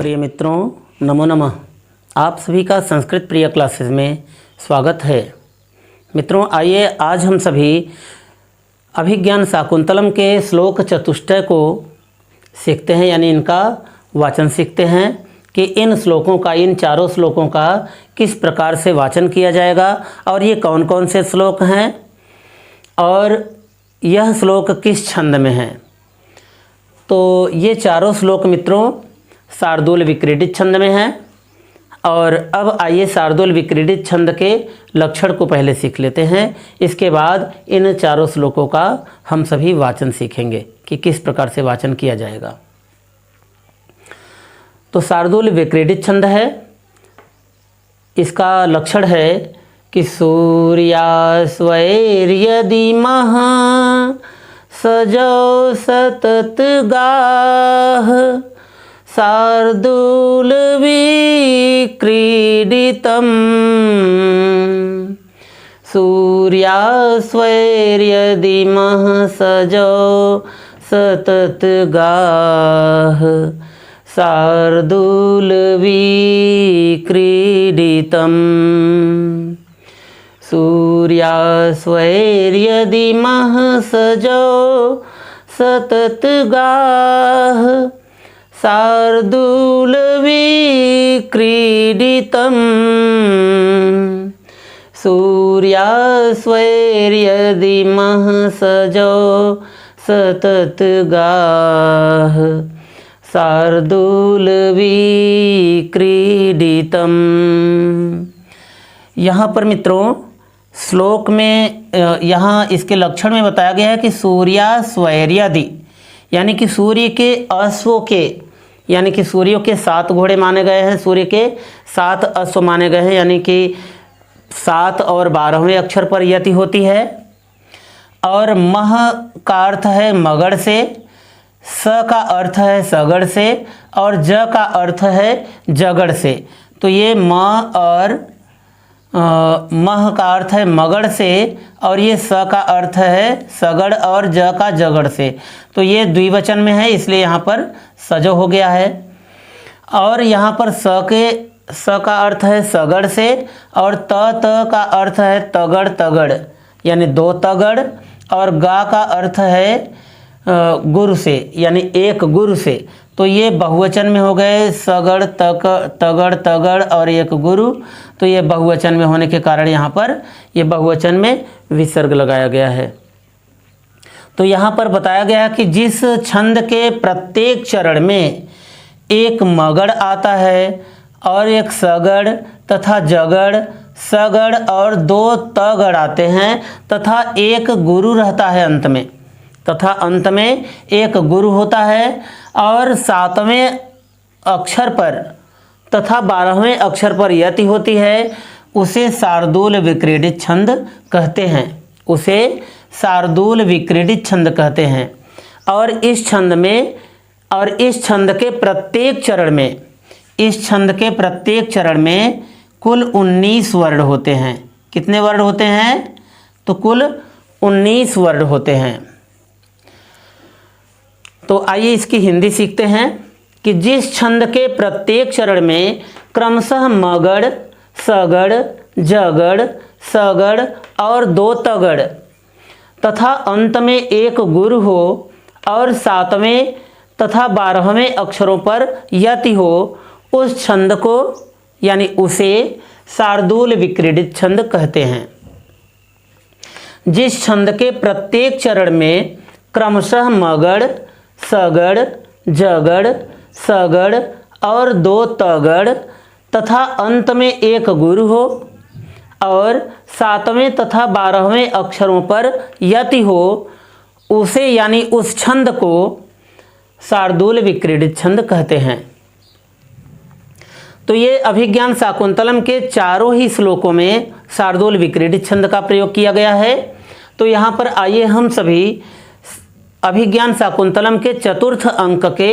प्रिय मित्रों, नमो नमः। आप सभी का संस्कृत प्रिय क्लासेस में स्वागत है। मित्रों, आइए आज हम सभी अभिज्ञान शाकुंतलम के श्लोक चतुष्टय को सीखते हैं, यानी इनका वाचन सीखते हैं कि इन श्लोकों का, इन चारों श्लोकों का किस प्रकार से वाचन किया जाएगा और ये कौन कौन से श्लोक हैं और यह श्लोक किस छंद में है। तो ये चारों श्लोक मित्रों शार्दूल विक्रीडित छंद में है। और अब आइए शार्दूल विक्रीडित छंद के लक्षण को पहले सीख लेते हैं। इसके बाद इन चारों श्लोकों का हम सभी वाचन सीखेंगे कि किस प्रकार से वाचन किया जाएगा। तो शार्दूल विक्रीडित छंद है, इसका लक्षण है कि सूर्यास्वैर्यदिमः सजौ सतत गाः शार्दूल विक्रीडितम्। सूर्यास्वैर्यदिमः सजौ सतत गाः शार्दूल विक्रीडितम्। सूर्यास्वैर्यदिमः सजौ सतत गाः शार्दूल विक्रीडितम्। सूर्यास्वैर्यदिमः सजौ सतत गाः शार्दूल विक्रीडितम्। यहाँ पर मित्रों श्लोक में यहाँ इसके लक्षण में बताया गया है कि सूर्यास्वैर्यदि, यानी कि सूर्य के अश्वों के, यानी कि सूर्य के 7 घोड़े माने गए हैं, सूर्य के 7 अश्व माने गए हैं, यानी कि 7 और 12वें अक्षर पर यति होती है। और मह का अर्थ है मगड़ से, स का अर्थ है सगड़ से और ज का अर्थ है जगड़ से। तो ये म और मह का अर्थ है मगड़ से और ये स का अर्थ है सगड़ और ज का जगड़ से। तो ये द्विवचन में है, इसलिए यहाँ पर सजो हो गया है। और यहाँ पर स का अर्थ है सगड़ से और त का अर्थ है तगड़ तगड़, यानी 2 तगड़। और गा का अर्थ है गुरु से, यानी 1 गुरु से। तो ये बहुवचन में हो गए, सगड़ तगड़ तगड़ और 1 गुरु। तो ये बहुवचन में होने के कारण यहाँ पर ये बहुवचन में विसर्ग लगाया गया है। तो यहाँ पर बताया गया कि जिस छंद के प्रत्येक चरण में एक मगड़ आता है और एक सगड़ तथा जगड़, सगड़ और 2 तगड़ आते हैं तथा 1 गुरु रहता है अंत में, तथा अंत में 1 गुरु होता है और 7वें अक्षर पर तथा 12वें अक्षर पर यति होती है, उसे शार्दूल विक्रीडित छंद कहते हैं। उसे शार्दूल विक्रीडित छंद कहते हैं। और इस छंद में, और इस छंद के प्रत्येक चरण में, इस छंद के प्रत्येक चरण में कुल 19 वर्ण होते हैं। कितने वर्ण होते हैं? तो कुल 19 वर्ण होते हैं। तो आइए इसकी हिंदी सीखते हैं कि जिस छंद के प्रत्येक चरण में क्रमशः मगड़, सगड़, जगड़, सगड़ और 2 तगड़ तथा अंत में 1 गुरु हो और 7वें तथा 12वें अक्षरों पर यति हो, उस छंद को, यानी उसे शार्दूल विक्रीडित छंद कहते हैं। जिस छंद के प्रत्येक चरण में क्रमशः मगड़, सगड़, जगड़, सगड़ और 2 तगड़ तथा अंत में 1 गुरु हो और 7वें तथा 12वें अक्षरों पर यति हो, उसे, यानी उस छंद को शार्दूल विक्रीडित छंद कहते हैं। तो ये अभिज्ञान शाकुंतलम के चारों ही श्लोकों में शार्दूल विक्रीडित छंद का प्रयोग किया गया है। तो यहाँ पर आइए हम सभी अभिज्ञान शाकुंतलम के 4th अंक के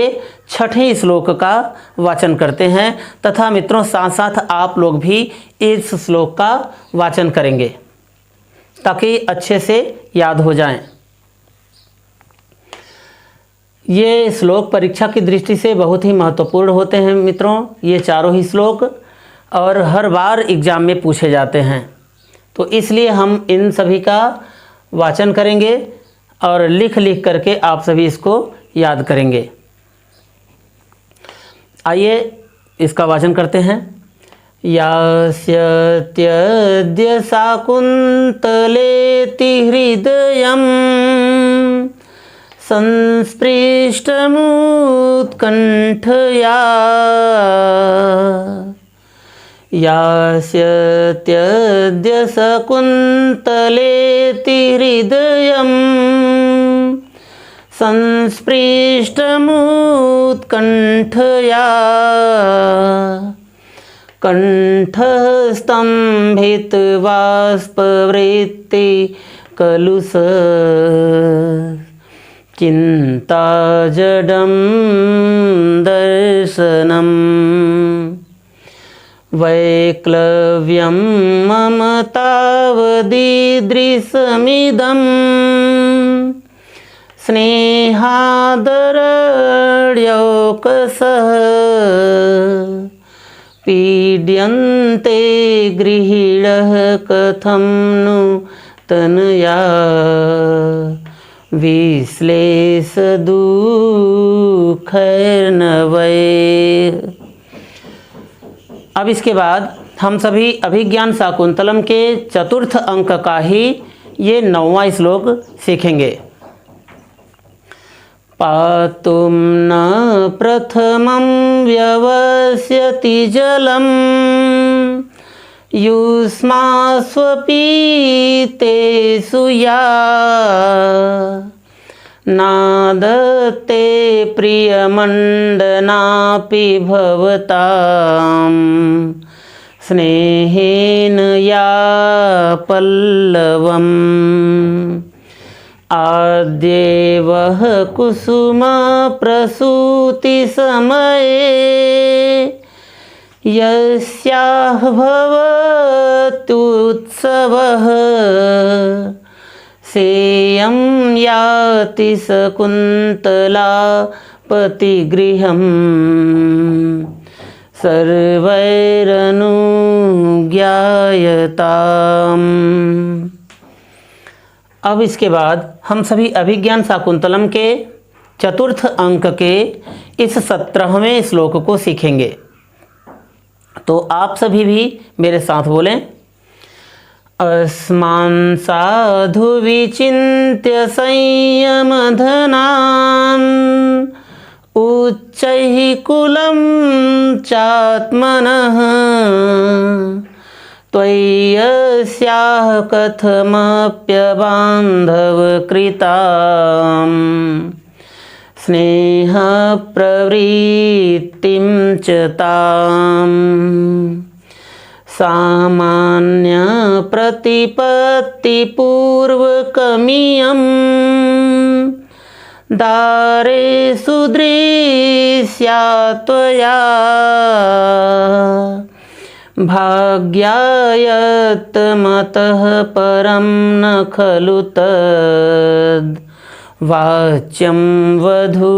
6ठे श्लोक का वाचन करते हैं तथा मित्रों साथ साथ आप लोग भी इस श्लोक का वाचन करेंगे ताकि अच्छे से याद हो जाएं। ये श्लोक परीक्षा की दृष्टि से बहुत ही महत्वपूर्ण होते हैं मित्रों, ये चारों ही श्लोक, और हर बार एग्ज़ाम में पूछे जाते हैं। तो इसलिए हम इन सभी का वाचन करेंगे और लिख लिख करके आप सभी इसको याद करेंगे। आइए इसका वाचन करते हैं। यास्यत्यद्य शाकुन्तलेति हृदयं संस्पृष्टमुत्कण्ठया, यास्यत्यद्य शाकुन्तलेति हृदयं संस्पृष्टमुत्कण्ठया, कण्ठस्तम्भितबाष्पवृत्ति कलुष चिन्ताजडं दर्शनम्, वैक्लव्यं मम तावदीदृशमिदं स्नेहादरण्यौकसः, पीड्यन्ते गृहीणः कथं नु तनया, विश्लेषदुःखैर्न वै। अब इसके बाद हम सभी अभिज्ञान शाकुंतलम के चतुर्थ अंक का ही ये 9वां श्लोक सीखेंगे। पातुं न प्रथमं व्यवस्यति जलं, युष्मास्वपीतेषु या, नादत्ते प्रियमण्डनापि भवतां, स्नेहेन या पल्लवम्। आद्येवः कुसुमप्रसूतिसमये, यस्याः भवत्युत्सवः, सेयं याति शकुन्तला पतिगृहं, सर्वैरनुज्ञायताम्। अब इसके बाद हम सभी अभिज्ञान शाकुंतलम के चतुर्थ अंक के इस 17वें श्लोक को सीखेंगे। तो आप सभी भी मेरे साथ बोलें। अस्मान् साधु विचिन्त्य संयमधनान्, उच्चैः कुलं चात्मनः, त्वय्यस्याः कथमप्यबान्धवकृतां, स्नेहप्रवृत्तिं च ताम्, सामान्यप्रतिपत्तिपूर्वकमियं, दारेषु दृश्या त्वया, भाग्यायत्तमतः परं न खलु तद्, वाच्यं वधू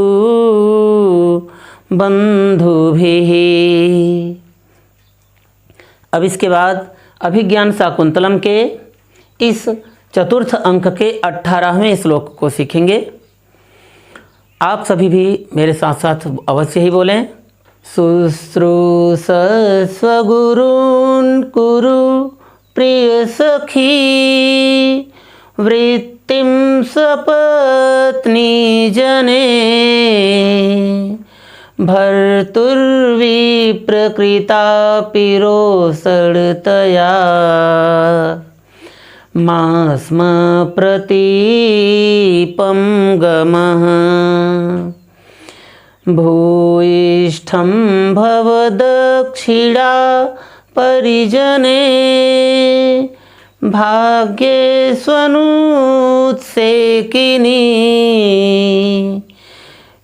बंधुभिः। अब इसके बाद अभिज्ञान शाकुंतलम के इस चतुर्थ अंक के 18वें श्लोक को सीखेंगे। आप सभी भी मेरे साथ साथ अवश्य ही बोलें। शुश्रूषस्व गुरून् कुरु प्रिय सखी, वृत्तिं सपत्नी जने, भर्तुर्विप्रकृतापि रोषडतया, मा स्म प्रतीपं गमः, भूयिष्ठं भवदक्षिणा परिजने, भाग्ये स्वनुत्सेकिनी,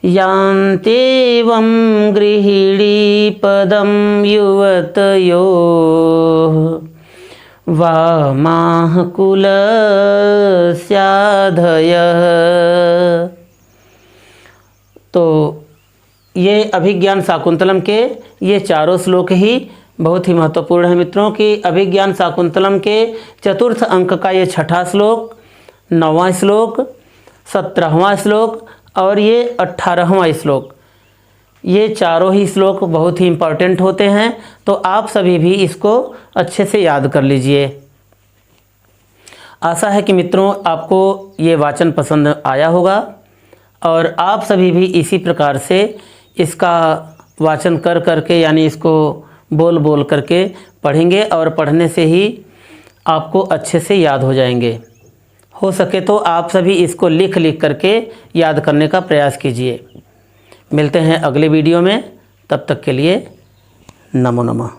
यान्त्येवं गृहिणी पदं युवतयोः, वामाः कुलस्याधयः। तो ये अभिज्ञान शाकुंतलम के ये चारों श्लोक ही बहुत ही महत्वपूर्ण है मित्रों। कि अभिज्ञान शाकुंतलम के चतुर्थ अंक का ये छठा श्लोक, 9वां श्लोक, 17वां श्लोक और ये 18वां श्लोक, ये चारों ही श्लोक बहुत ही इम्पॉर्टेंट होते हैं। तो आप सभी भी इसको अच्छे से याद कर लीजिए। आशा है कि मित्रों आपको ये वाचन पसंद आया होगा और आप सभी भी इसी प्रकार से इसका वाचन कर करके यानी इसको बोल बोल करके पढ़ेंगे और पढ़ने से ही आपको अच्छे से याद हो जाएंगे। हो सके तो आप सभी इसको लिख लिख करके याद करने का प्रयास कीजिए। मिलते हैं अगले वीडियो में, तब तक के लिए नमो नमः।